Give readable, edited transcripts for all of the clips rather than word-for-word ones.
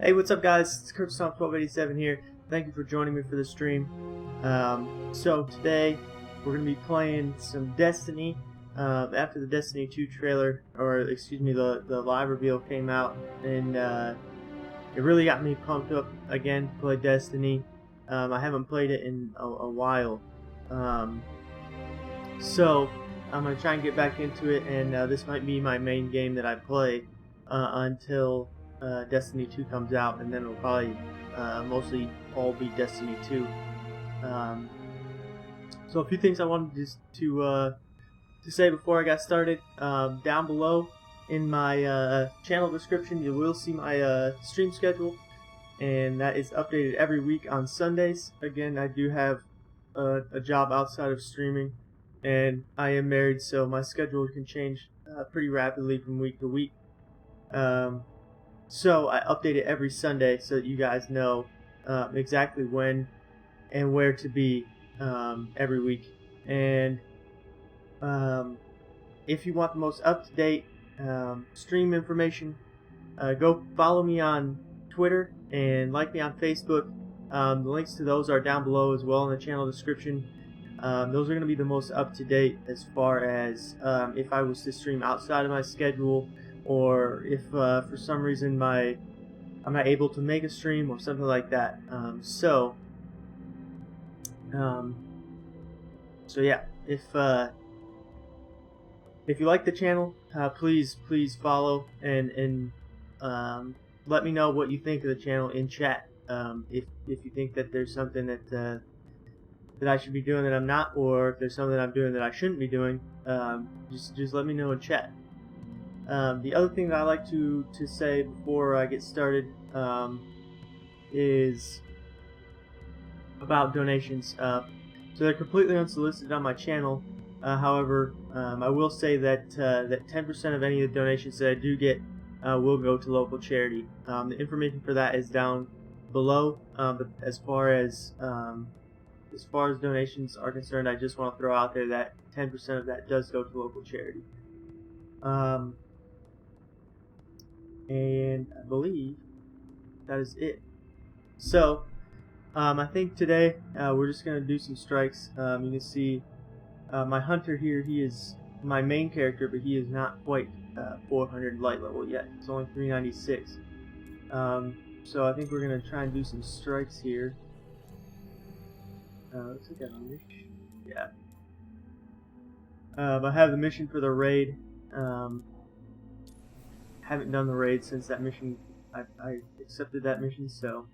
Hey, what's up guys? It's Kirbstomp1287 here. Thank you for joining me for the stream. So today we're going to be playing some Destiny. After the Destiny 2 trailer, or excuse me, the live reveal came out, and it really got me pumped up again to play Destiny. I haven't played it in a while. So I'm going to try and get back into it, and this might be my main game that I play until Destiny 2 comes out, and then it'll probably mostly all be Destiny 2. So a few things I wanted just to say before I got started. Down below in my channel description, you will see my stream schedule, and that is updated every week on Sundays. Again, I do have a job outside of streaming, and I am married, so my schedule can change pretty rapidly from week to week. So I update it every Sunday so that you guys know exactly when and where to be every week. And if you want the most up-to-date stream information, go follow me on Twitter and like me on Facebook. The links to those are down below as well in the channel description. Those are going to be the most up-to-date as far as if I was to stream outside of my schedule, or if for some reason I'm not able to make a stream or something like that. So yeah, if you like the channel, please follow and let me know what you think of the channel in chat. If you think that there's something that I should be doing that I'm not, or if there's something I'm doing that I shouldn't be doing, just let me know in chat. The other thing that I like to say before I get started is about donations. So they're completely unsolicited on my channel. However, I will say that that 10% of any of the donations that I do get will go to local charity. The information for that is down below. But as far as donations are concerned, I just want to throw out there that 10% of that does go to local charity. And I believe that is it. So I think today we're just going to do some strikes. You can see my hunter here, he is my main character, but he is not quite 400 light level yet. It's only 396. So I think we're going to try and do some strikes here. Looks like I have a mission. Yeah. I have the mission for the raid. Haven't done the raid since that mission. I accepted that mission, so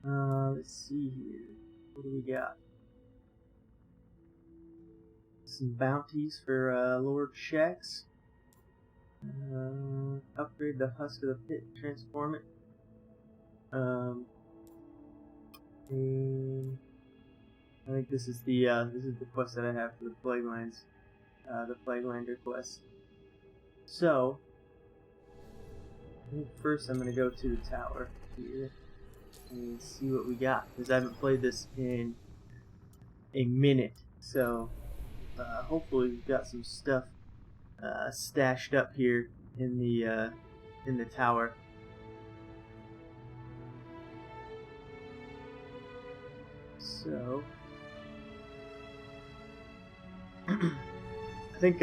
let's see here. What do we got? Some bounties for Lord Shax. Upgrade the husk of the pit, transform it. And I think this is the quest that I have for the Plaguelands, the Plaguelander quest. So I think first I'm going to go to the tower here and see what we got, because I haven't played this in a minute. So hopefully we've got some stuff stashed up here in the tower. So I think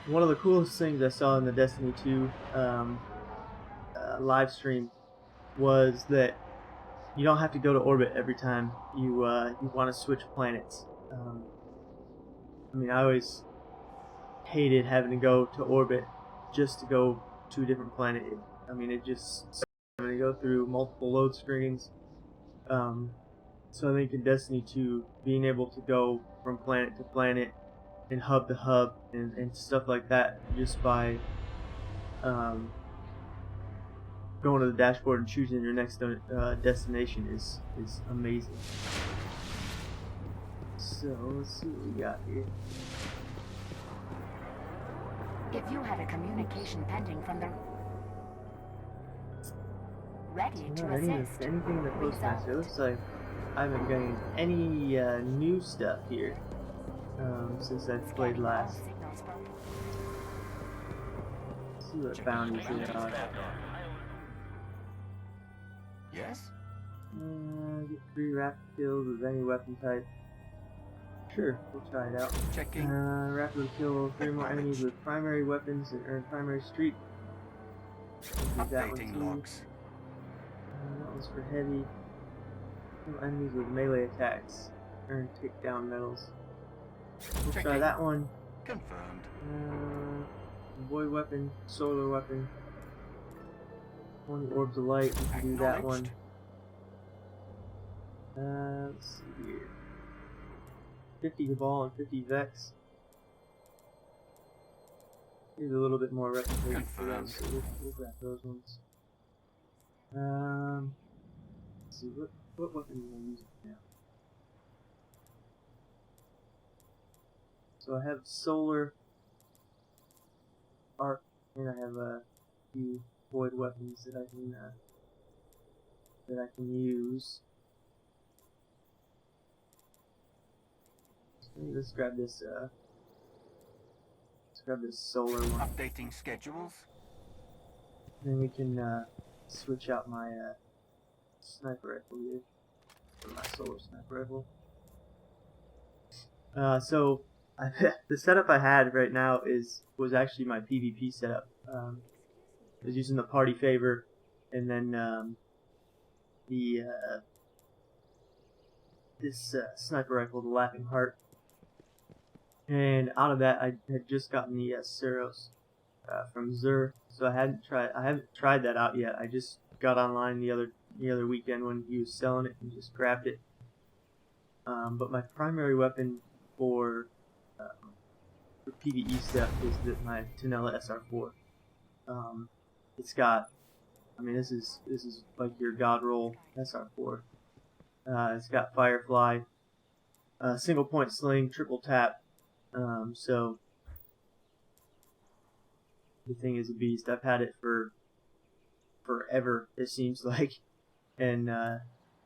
one of the coolest things I saw in the Destiny 2 live stream was that you don't have to go to orbit every time you want to switch planets. I mean, I always hated having to go to orbit just to go to a different planet. I mean, it just having to go through multiple load screens. So I think in Destiny 2, being able to go from planet to planet and hub to hub and stuff like that just by going to the dashboard and choosing your next destination is amazing. So let's see what we got here. If you had a communication pending from the ready to assist. Anything in the postmaster. Looks like I haven't gained any new stuff here since I played last. Let's see what bounties there are. Yes? Get 3 rapid kills with any weapon type. Sure, we'll try it out. Checking. Rapidly kill 3 more enemies with primary weapons and earn primary streak. We'll do that one Updating too. logs. That one's for heavy. Kill enemies with melee attacks. Earn takedown medals. We'll try that one. Confirmed. Void weapon, solar weapon. 20 orbs of light. We can do that one. Let's see here. 50 Cabal and 50 Vex. Here's a little bit more reputation for them, so we'll grab those ones. Let's see, what weapon am I using now? So I have solar, arc, and I have a few void weapons that I can use. Let's grab this. Let's grab this solar one. Updating schedules. Then we can switch out my sniper rifle here, or my solar sniper rifle. So the setup I had right now was actually my PvP setup. I was using the party favor, and then this sniper rifle, the Laughing Heart. And out of that, I had just gotten the Suros from Zur, so I haven't tried that out yet. I just got online the other weekend when he was selling it and just grabbed it. But my primary weapon for PvE stuff is my Tenella SR4. It's got, I mean, this is like your God roll SR4. It's got Firefly, single point sling, triple tap. So the thing is a beast. I've had it for forever, it seems like, and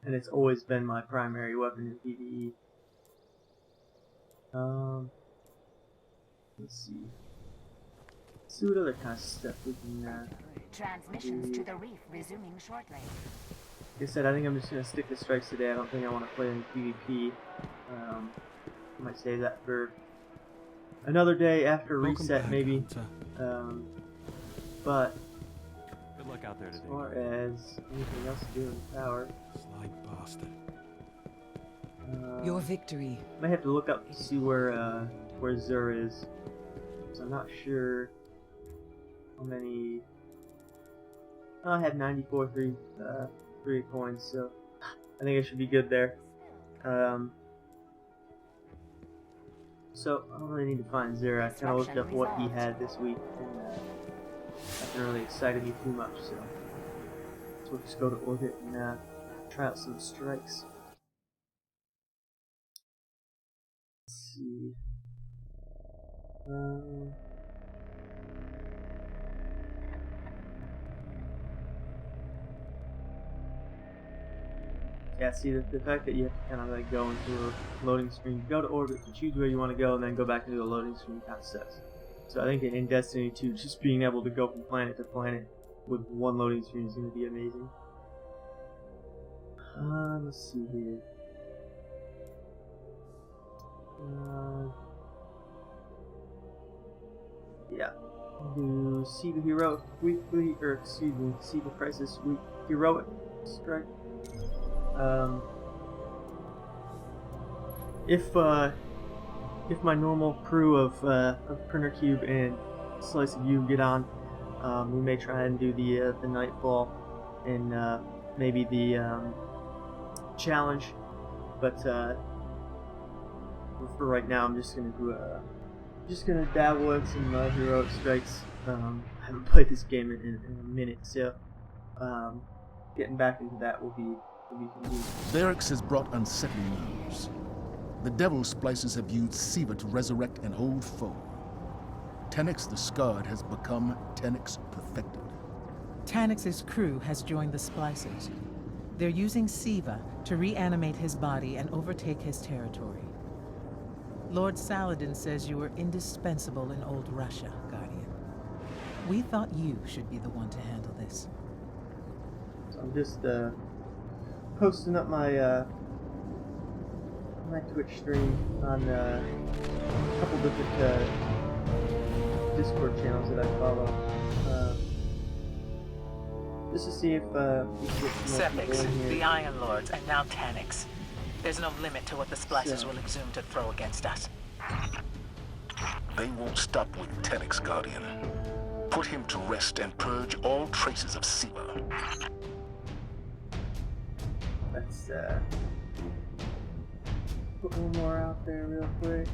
it's always been my primary weapon in PvE. Let's see what other kind of stuff we can Transmissions to the reef resuming shortly. Like I said, I think I'm just gonna stick to strikes today. I don't think I want to play any PvP. I might save that for another day after reset, maybe. But good luck out there today. As far as anything else to do in the tower, Sly bastard. Your victory. Might have to look up to see where Zur is. So I'm not sure how many. Oh, I had 94 3 coins, so I think I should be good there. So I don't really need to find Zur. I kind of looked up what he had this week, and nothing really excited me too much. So we'll just go to orbit and try out some strikes. Let's see. Yeah, see, the fact that you have to kind of like go into a loading screen, go to orbit, choose where you want to go, and then go back into the loading screen kind of sucks. So I think in Destiny 2, just being able to go from planet to planet with one loading screen is going to be amazing. Let's see here. Yeah. Do see the heroic weekly, or excuse me, see the crisis week heroic strike. If my normal crew of Printer Cube and Slice of You get on, we may try and do the Nightfall and maybe the challenge. But for right now, I'm just gonna dabble in some heroic strikes. I haven't played this game in a minute, so getting back into that will be convenient. Therix has brought unsettling news. The Devil Splicers have used Siva to resurrect an old foe. Tenix the Scarred has become Tenix Perfected. Tanix's crew has joined the Splicers. They're using Siva to reanimate his body and overtake his territory. Lord Saladin says you were indispensable in old Russia, Guardian. We thought you should be the one to handle this. So I'm posting up my my Twitch stream on a couple different Discord channels that I follow, just to see if we can get some more people in the here. Iron Lords, and now Taniks. There's no limit to what the Splicers will exhume to throw against us. They won't stop with Teniks, Guardian. Put him to rest and purge all traces of Siva. Let's put one more out there real quick.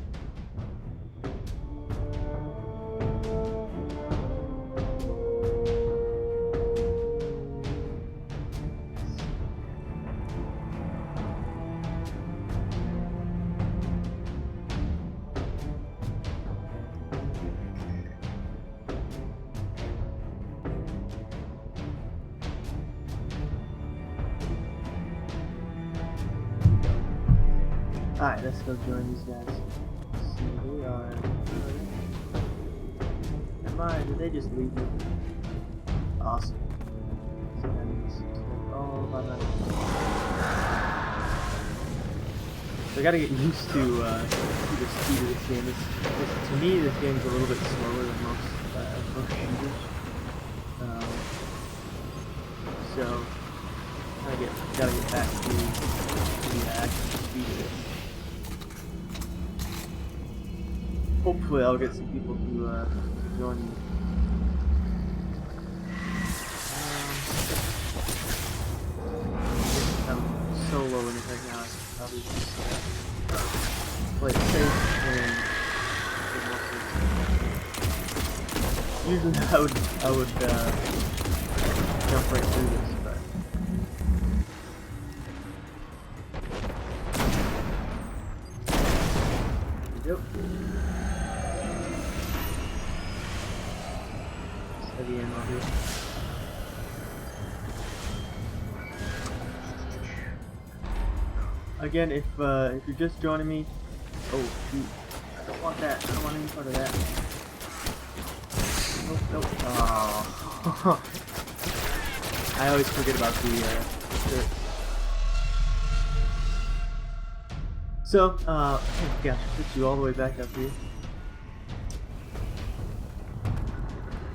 Alright, let's go join these guys. Let's see who they are. Am I? Did they just leave me? Awesome. So that means all by myself. So I gotta get used to the speed of this game. To me, this game's a little bit slower than most shooters. So gotta get back to the actual speed of it. Hopefully I'll get some people to join me. I'm solo in it right now. I should probably just play it safe and usually I would jump right through this, but yep. Heavy ammo here. Again, if you're just joining me, oh shoot, I don't want that. I don't want any part of that. Nope, nope. Oh. I always forget about the shirt. So, oh gosh, put you all the way back up here.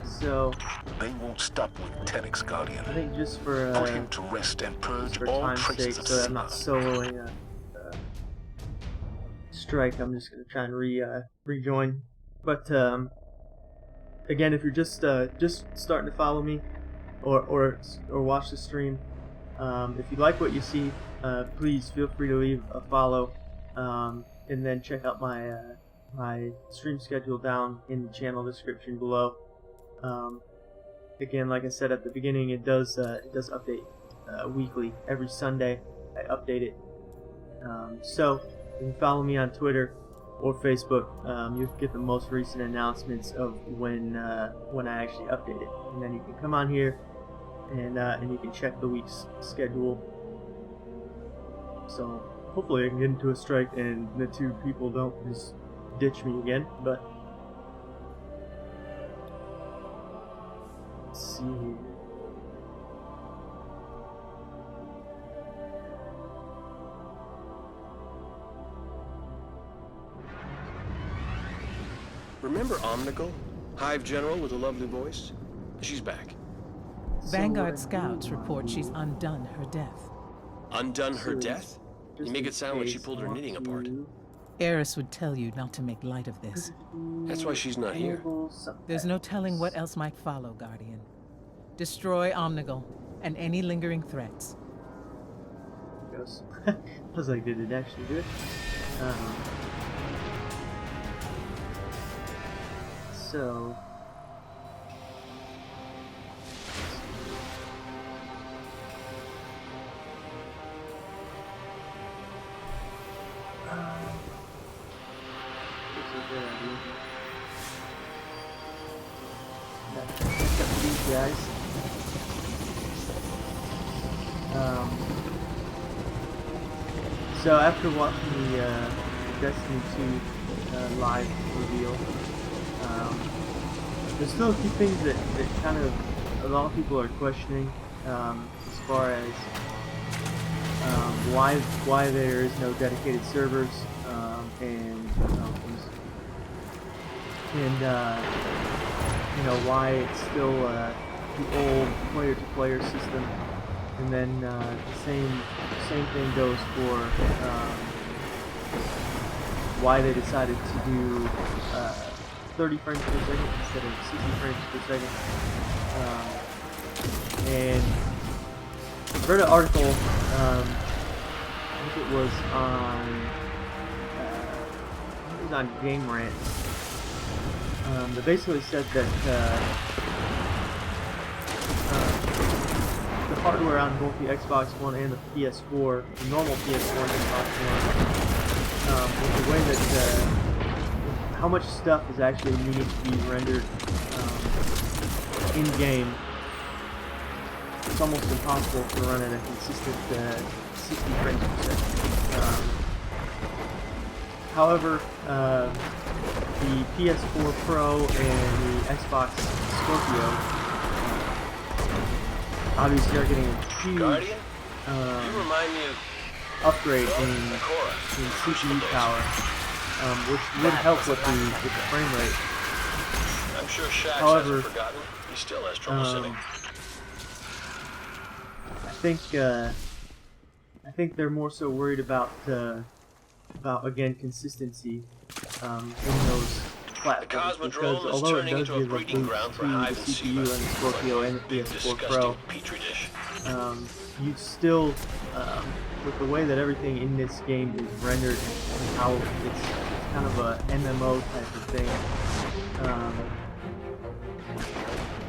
So they won't stop with Teniks, Guardian. I think just for put him to rest and purge all time's traces sake, of so that I'm not soloing a strike, I'm just gonna try and rejoin. But again, if you're just starting to follow me or watch the stream, if you like what you see, please feel free to leave a follow, and then check out my my stream schedule down in the channel description below. Again, like I said at the beginning, it does update weekly. Every Sunday I update it. So you can follow me on Twitter or Facebook. You'll get the most recent announcements of when I actually update it, and then you can come on here and you can check the week's schedule. So hopefully I can get into a strike and the two people don't just ditch me again. But let's see here. Remember Omnigal? Hive General with a lovely voice? She's back. Vanguard scouts report she's undone her death. Undone her death? You make it sound like she pulled her knitting apart. Eris would tell you not to make light of this. That's why she's not here. There's no telling what else might follow, Guardian. Destroy Omnigal and any lingering threats. I was like, did it actually do it? So this is a good idea. Check up these guys. So after watching the Destiny 2 live reveal, there's still a few things that kind of a lot of people are questioning, as far as why there is no dedicated servers, and why it's still the old player-to-player system, and then the same thing goes for why they decided to do 30 frames per second instead of 60 frames per second. And I read an article, I think it was on Game Rant, that basically said that the hardware on both the Xbox One and the PS4, the normal PS4 and Xbox One, with the way that how much stuff is actually needing to be rendered in game, it's almost impossible to run at a consistent 60 frames per second. However, the PS4 Pro and the Xbox Scorpio obviously are getting a huge Guardian? You remind me of upgrade in CPU power, which would help with the frame rate. I'm sure Shax However, hasn't forgotten. He still has trouble sitting. I think they're more so worried about again consistency in those platforms, because although it does give a boost to the CPU and the Scorpio and the PS4 Pro, you still, with the way that everything in this game is rendered and how it's kind of a MMO type of thing,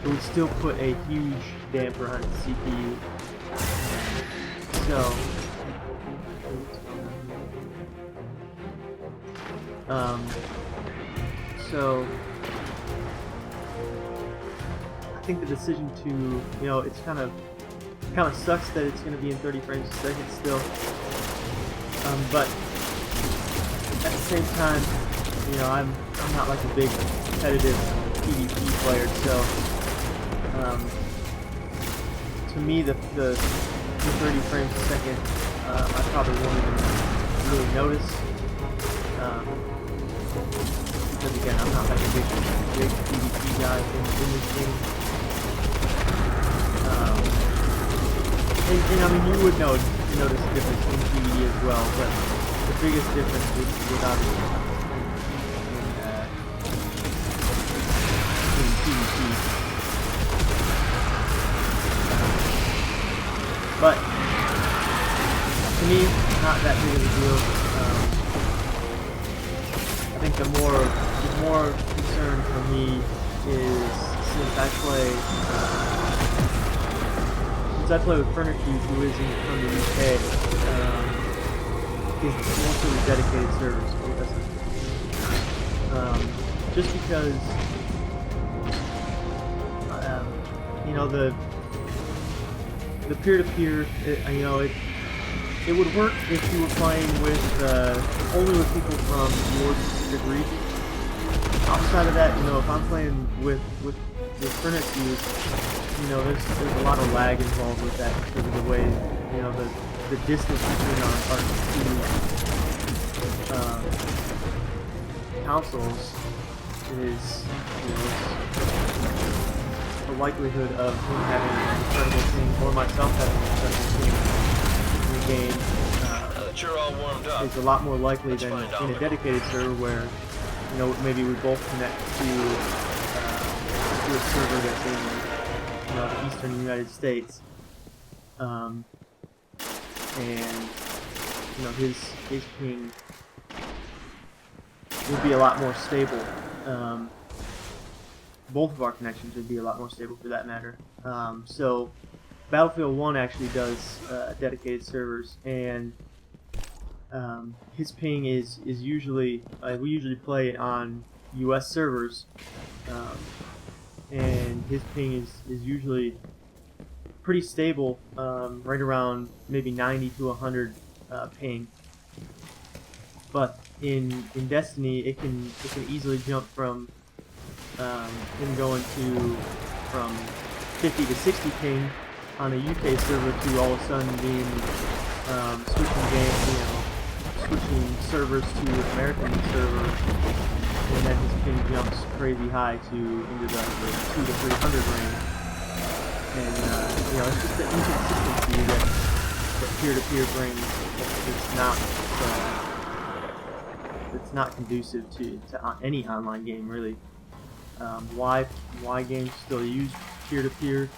it would still put a huge damper on the CPU. So I think the decision to, it's kind of sucks that it's going to be in 30 frames a second still, but at the same time, I'm not like a big competitive PvP player, so to me the 30 frames a second, I probably won't even really notice, because again, I'm not like a big PvP guy in this game. And I mean, you would notice a difference in PvE as well, but the biggest difference would obviously in PvP. But to me, not that big of a deal. I think the more concern for me is since I play with Furniture, who isn't from the UK, is mostly the dedicated servers. Just because the peer-to-peer, it would work if you were playing with only with people from your specific region. Outside of that, if I'm playing with Furniture, there's a lot of lag involved with that because of the way, the distance between our two consoles is, the likelihood of him having an incredible team or myself having an incredible team in the game Now that you're all warmed up, is a lot more likely than find out. in a dedicated server where, maybe we both connect to a server that's in, the eastern United States, and his ping would be a lot more stable. Both of our connections would be a lot more stable for that matter. So Battlefield 1 actually does dedicated servers, and his ping is usually, we usually play on US servers, and his ping is usually pretty stable, right around maybe 90 to 100 ping. But in Destiny, it can easily jump from him going from 50 to 60 ping on a UK server to all of a sudden being switching servers to American server, and then his ping jumps crazy high into the 200 to 300 range. And it's just the inconsistency that peer-to-peer brings. It's not conducive to any online game, really. Why games still use peer-to-peer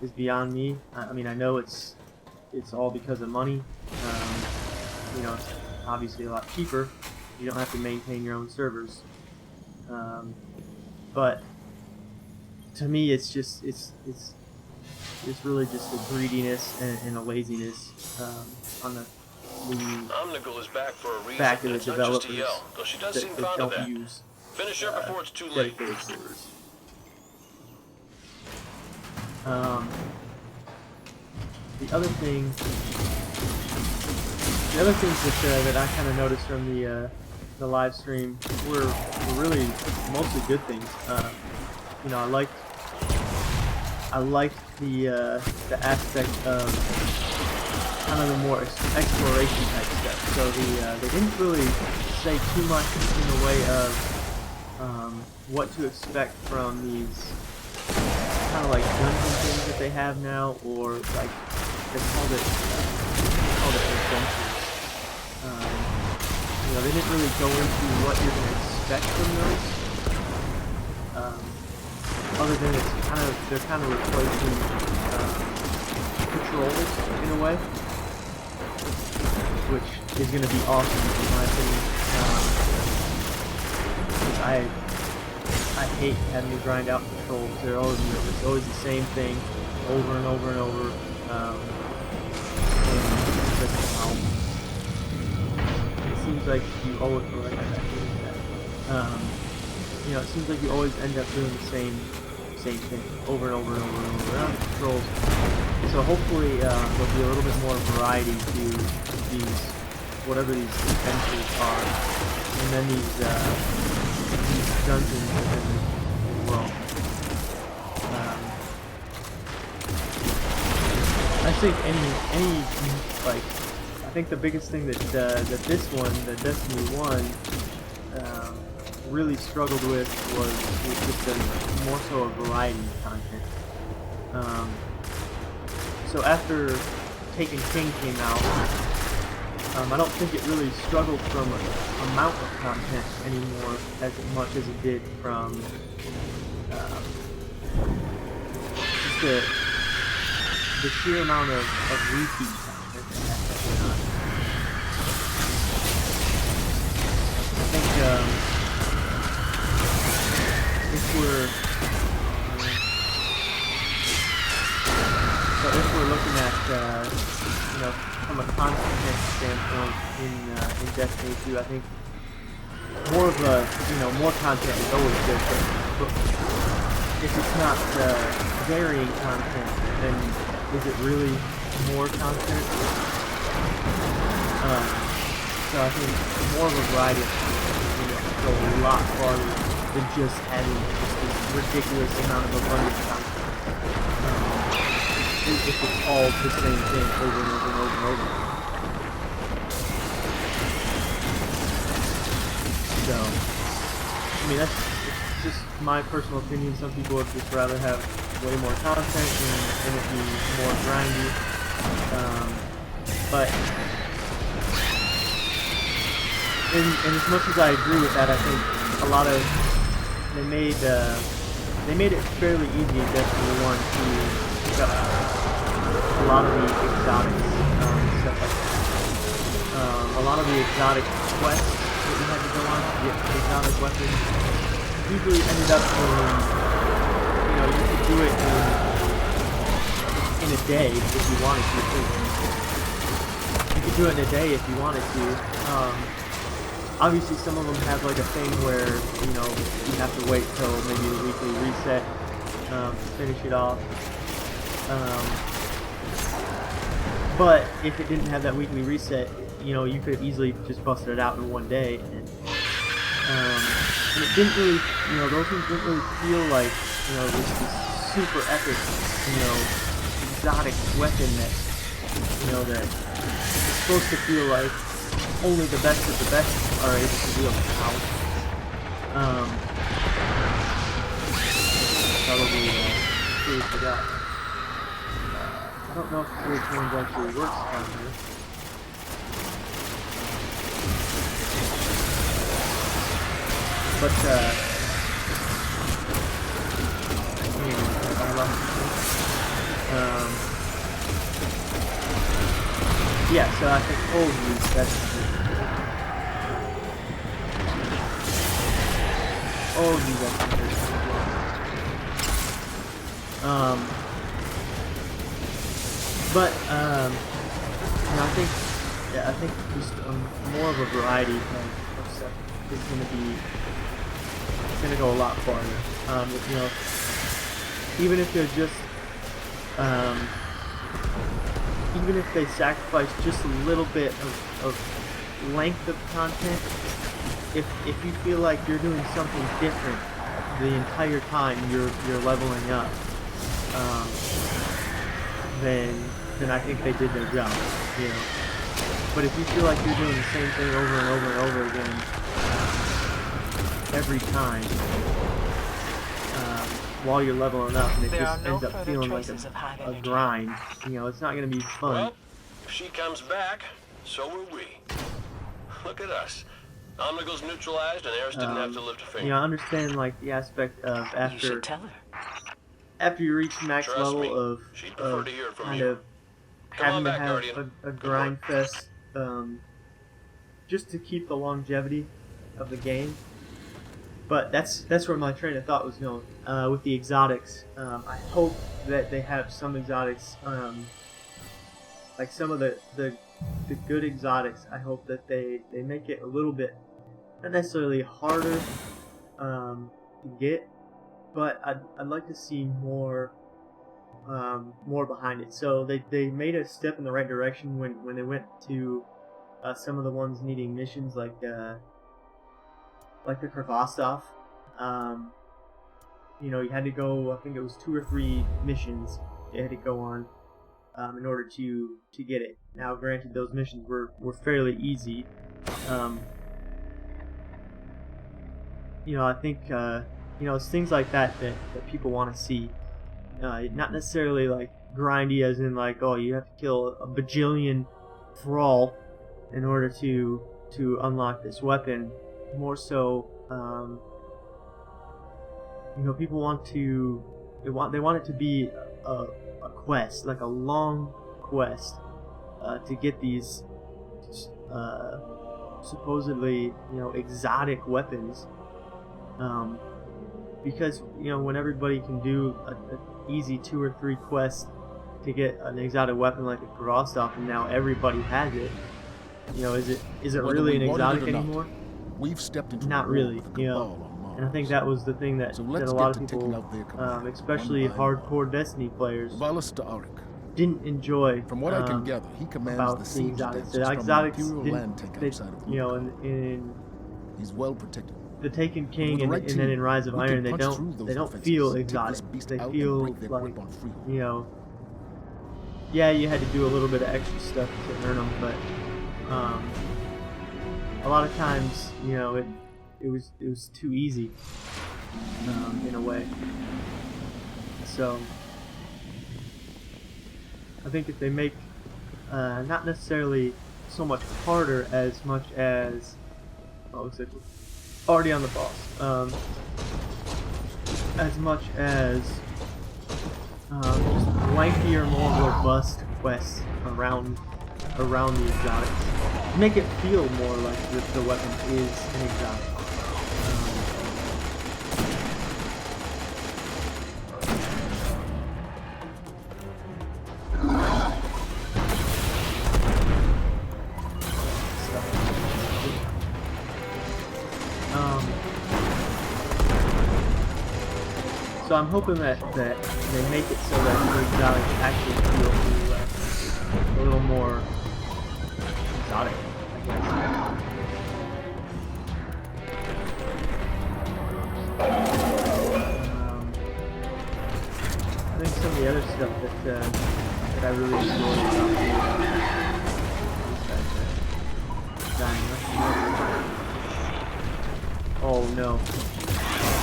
is beyond me. I mean, I know it's all because of money. It's obviously a lot cheaper. You don't have to maintain your own servers. But to me, it's really just a greediness and a laziness on the Omnigul is back for a reason. back of the It's not just developers to yell, though she does seem that fond of don't that. use Finish her before it's too late. dedicated servers. The other things that I kind of noticed from the live stream were really mostly good things. I liked the aspect of kind of the more exploration type stuff. So they didn't really say too much in the way of what to expect from these kind of like dungeon things that they have now, or like they called it adventures. They didn't really go into what you're going to expect from those. Other than they're kind of replacing patrols in a way, which is going to be awesome in my opinion. I hate having to grind out patrols. It's always the same thing over and over and over. It seems like you always it seems like you always end up doing the same thing over and over and over and over on the patrols. So hopefully there'll be a little bit more variety to these, whatever these adventures are, and then these dungeons within the world. I think I think the biggest thing that this one, the Destiny 1, really struggled with was just more so a variety of content. So after Taken King came out, I don't think it really struggled from amount of content anymore as much as it did from just the sheer amount of repeat content that went on. I think if we're looking at from a content standpoint in Destiny 2, I think more content is always good, but if it's not varying content, then is it really more content? So I think more of a variety of content is go a lot farther than just having just this ridiculous amount of abundant content. If it's all the same thing over and over and over and over. So, I mean, it's just my personal opinion. Some people would just rather have way more content and it be more grindy. But and as much as I agree with that, I think a lot of they made it fairly easy in Destiny 1 to pick up a lot of the exotics, stuff like that. A lot of the exotic quests that you had to go on to get exotic weapons usually ended up you could do it in a day if you wanted to. You could do it in a day if you wanted to. Obviously some of them have like a thing where, you have to wait till maybe the weekly reset to finish it off. But if it didn't have that weekly reset, you could easily just bust it out in one day. And it didn't really, those ones didn't really feel like, this super epic, exotic weapon that, you know, that it's supposed to feel like only the best of the best are able to wield the power. Probably really forgot. I don't know if the change actually works down here. But yeah, so I think hold use, that's hold use, that's but you know, I think just more of a variety of stuff is gonna go a lot farther. You know, even if they're just even if they sacrifice just a little bit of length of content, if you feel like you're doing something different the entire time you're leveling up, then I think they did their job, you know. But if you feel like you're doing the same thing over and over and over again every time while you're leveling up, and it just ends up feeling like a grind, you know, it's not going to be fun. Well, if she comes back, so will we. Look at us. Omnigal's neutralized, and Eris didn't have to lift a finger. You know, I understand like the aspect of You should tell her. after you reach max Trust level me, of she'd prefer to hear it from kind you. of Come on having to back, have Guardian. a Good grind work. fest, just to keep the longevity of the game. But that's where my train of thought was going with the exotics. I hope that they have some exotics, like some of the good exotics. I hope that they make it a little bit, not necessarily harder to get, but I'd like to see more behind it. So they made a step in the right direction when they went to some of the ones needing missions like the Kirbstomp. You know, you had to go, I think it was 2 or 3 missions you had to go on in order to get it. Now, granted, those missions were fairly easy. You know, I think you know, it's things like that people want to see. Not necessarily like grindy, as in like, oh, you have to kill a bajillion thrall in order to unlock this weapon. More so, you know, people want it to be a quest, like a long quest, to get these supposedly, you know, exotic weapons. Because, you know, when everybody can do an easy 2 or 3 quests to get an exotic weapon like a Kirbstomp, and now everybody has it, you know, is it Whether really we an wanted it exotic or not, anymore? We've stepped into Not a war really, with the you Cabal know. on Mars. And I think that was the thing that So a let's lot get of to taking people, out their command, especially one by one. hardcore Destiny players, Valus to Auric. didn't enjoy. From what I can gather, he commands about the the siege exotics. dancers The from exotics an Imperial didn't, land tank they, outside of you know, Rubicon. in He's well protected. the Taken King With the right and then in team, Rise of we Iron, can they punch through don't those defenses, feel take exotic. this beast They out and feel break their like, grip on Freehold. you know, yeah, you had to do a little bit of extra stuff to earn them, but a lot of times, you know, it was too easy, in a way. So I think if they make not necessarily so much harder as much as, oh, looks like we're already on the boss, as much as just lengthier, more robust quests around the exotics. Make it feel more like the weapon is an exotic. So I'm hoping that they make it so that the exotics actually feel a little more exotic, I guess. I think some of the other stuff that I really enjoyed about the dying. Oh no.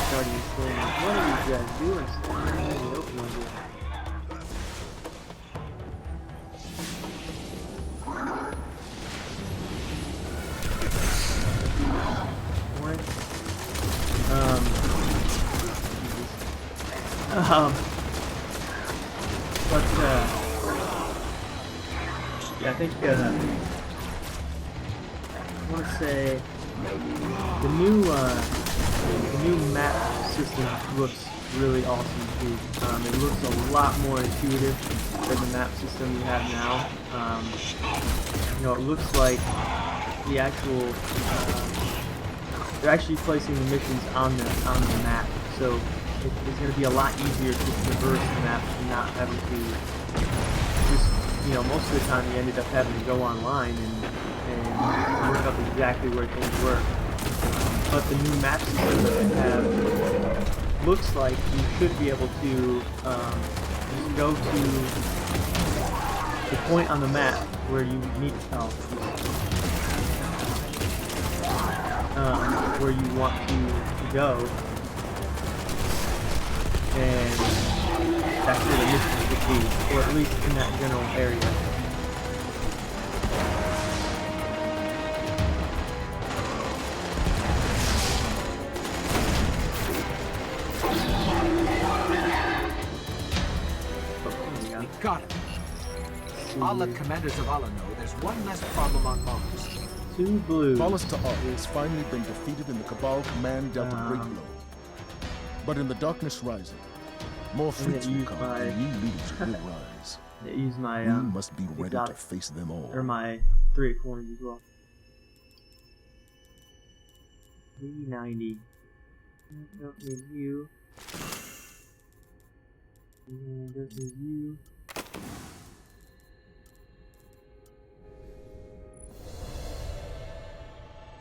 Starting to say, what are you guys doing? Standing in the open like this? But yeah, I think I want to say the new map system looks really awesome too. It looks a lot more intuitive than the map system we have now. You know, it looks like the actual they're actually placing the missions on the map, so it's going to be a lot easier to traverse the map and not having to just, you know, most of the time you ended up having to go online and look up exactly where things were. But the new map system that we have looks like you should be able to just go to the point on the map where you need where you want to go, and that's where the mission should be, or at least in that general area. Got it. I'll let commanders of Allah know there's one less problem on Mars. 2 blues. Hollister has finally been defeated in the Cabal Command dealt a great blow. But in the darkness rising, more fleets will come and new leaders will rise. Use my We must be ready to face them all. or my 3 coins as well. 390. Don't need you. And don't need you.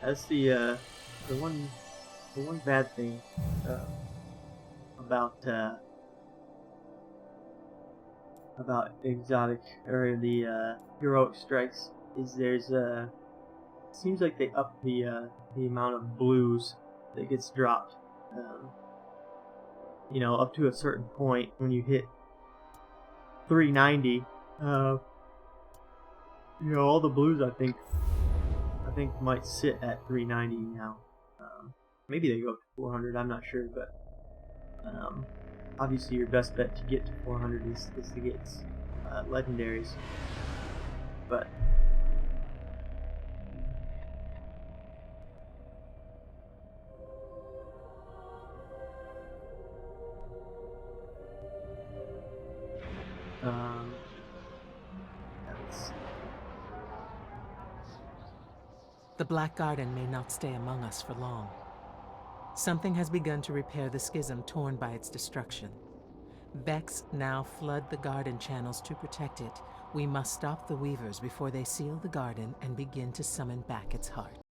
That's the one bad thing about exotic or the heroic strikes is there's seems like they up the amount of blues that gets dropped. You know, up to a certain point when you hit 390. You know, all the blues I think might sit at 390 now. Maybe they go up to 400. I'm not sure, but obviously your best bet to get to 400 is to get legendaries. But that's The Black Garden may not stay among us for long. Something has begun to repair the schism torn by its destruction. Vex now flood the garden channels to protect it. We must stop the Weavers before they seal the garden and begin to summon back its heart.